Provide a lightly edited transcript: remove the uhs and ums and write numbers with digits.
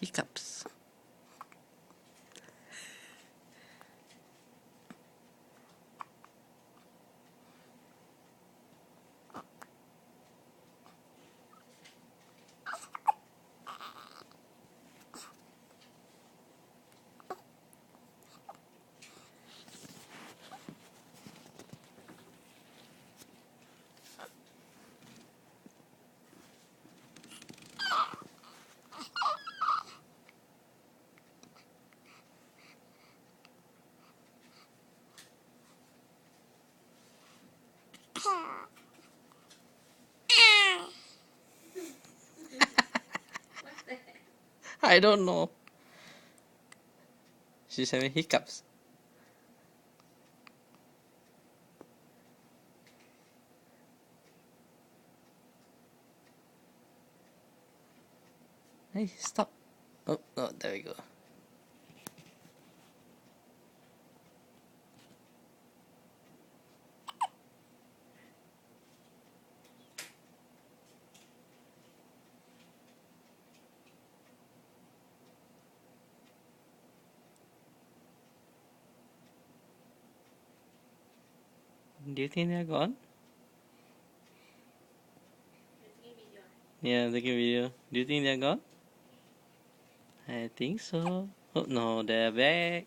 Hiccups. I don't know. She's having hiccups. Hey, stop. Oh, no, there we go. Do you think they're gone? Yeah, taking video. Do you think they're gone? I think so. Oh no, they're back.